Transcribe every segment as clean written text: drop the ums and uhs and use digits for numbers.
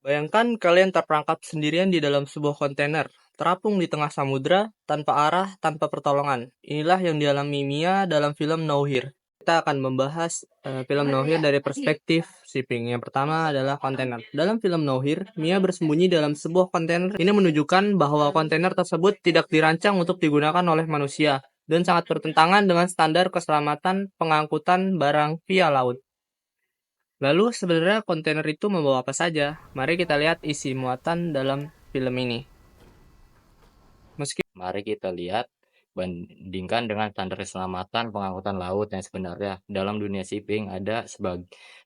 Bayangkan kalian terperangkap sendirian di dalam sebuah kontainer, terapung di tengah samudra, tanpa arah, tanpa pertolongan. Inilah yang dialami Mia dalam film No Here. Kita akan membahas film No Here dari perspektif shipping. Yang pertama adalah kontainer. Dalam film No Here, Mia bersembunyi dalam sebuah kontainer. Ini menunjukkan bahwa kontainer tersebut tidak dirancang untuk digunakan oleh manusia dan sangat bertentangan dengan standar keselamatan pengangkutan barang via laut. Lalu sebenarnya kontainer itu membawa apa saja? Mari kita lihat isi muatan dalam film ini. Mari kita lihat bandingkan dengan standar keselamatan pengangkutan laut yang sebenarnya. Dalam dunia shipping ada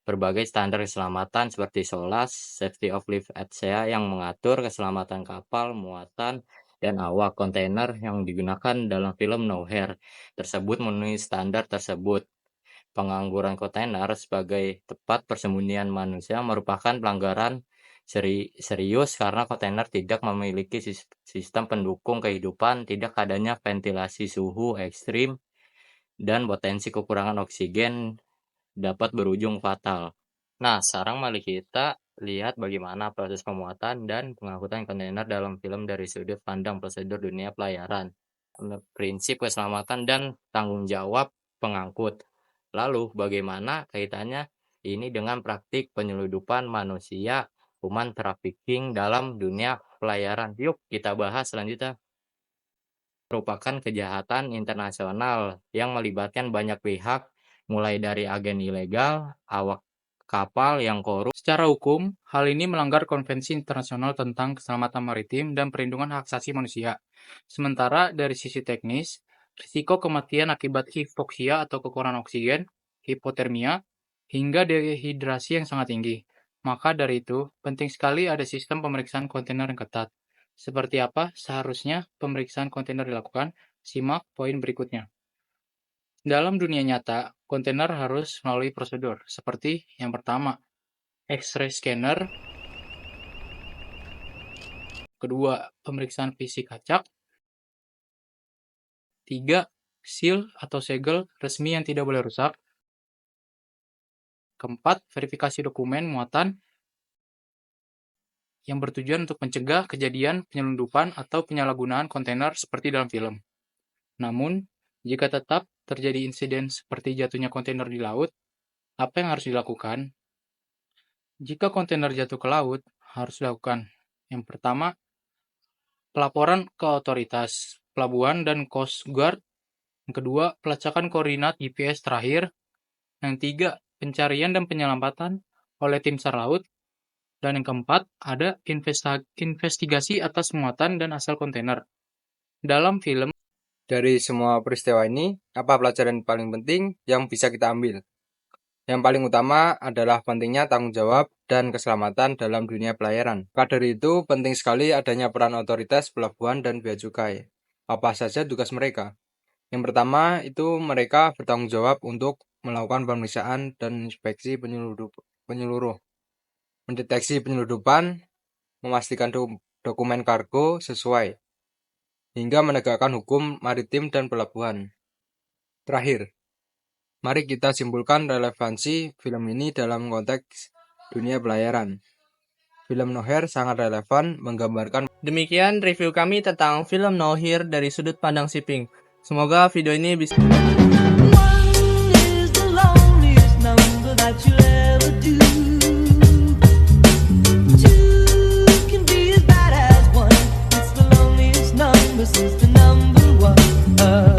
berbagai standar keselamatan seperti SOLAS, Safety of Life at Sea, yang mengatur keselamatan kapal, muatan, dan awak. Kontainer yang digunakan dalam film No Here tersebut memenuhi standar tersebut. Pengangguran kontainer sebagai tempat persembunyian manusia merupakan pelanggaran serius karena kontainer tidak memiliki sistem pendukung kehidupan, tidak adanya ventilasi suhu ekstrim, dan potensi kekurangan oksigen dapat berujung fatal. Nah, sekarang mari kita lihat bagaimana proses pemuatan dan pengangkutan kontainer dalam film dari sudut pandang prosedur dunia pelayaran, prinsip keselamatan dan tanggung jawab pengangkut. Lalu, bagaimana kaitannya ini dengan praktik penyeludupan manusia, human trafficking dalam dunia pelayaran? Yuk kita bahas selanjutnya. Merupakan kejahatan internasional yang melibatkan banyak pihak, mulai dari agen ilegal, awak kapal yang korup. Secara hukum, hal ini melanggar Konvensi Internasional tentang Keselamatan Maritim dan Perlindungan Hak Asasi Manusia. Sementara dari sisi teknis, risiko kematian akibat hipoksia atau kekurangan oksigen, hipotermia, hingga dehidrasi yang sangat tinggi. Maka dari itu, penting sekali ada sistem pemeriksaan kontainer yang ketat. Seperti apa seharusnya pemeriksaan kontainer dilakukan? Simak poin berikutnya. Dalam dunia nyata, kontainer harus melalui prosedur, seperti yang pertama, X-ray scanner, kedua, pemeriksaan fisik acak, tiga, seal atau segel resmi yang tidak boleh rusak, keempat, verifikasi dokumen muatan yang bertujuan untuk mencegah kejadian penyelundupan atau penyalahgunaan kontainer seperti dalam film. Namun, jika tetap terjadi insiden seperti jatuhnya kontainer di laut, apa yang harus dilakukan? Jika kontainer jatuh ke laut, harus dilakukan. Yang pertama, pelaporan ke otoritas pelabuhan dan Coast Guard. Yang kedua, pelacakan koordinat GPS terakhir. Yang tiga, pencarian dan penyelamatan oleh tim SAR laut. Dan yang keempat, ada investigasi atas muatan dan asal kontainer. Dalam film, dari semua peristiwa ini, apa pelajaran paling penting yang bisa kita ambil? Yang paling utama adalah pentingnya tanggung jawab dan keselamatan dalam dunia pelayaran. Maka dari itu, penting sekali adanya peran otoritas pelabuhan dan bea cukai. Apa saja tugas mereka? Yang pertama, itu mereka bertanggung jawab untuk melakukan pemeriksaan dan inspeksi penyeluruh, mendeteksi penyeludupan, memastikan dokumen kargo sesuai, hingga menegakkan hukum maritim dan pelabuhan. Terakhir, mari kita simpulkan relevansi film ini dalam konteks dunia pelayaran. Film No Here sangat relevan menggambarkan. Demikian review kami tentang film No Here dari sudut pandang shipping. Semoga video ini bisa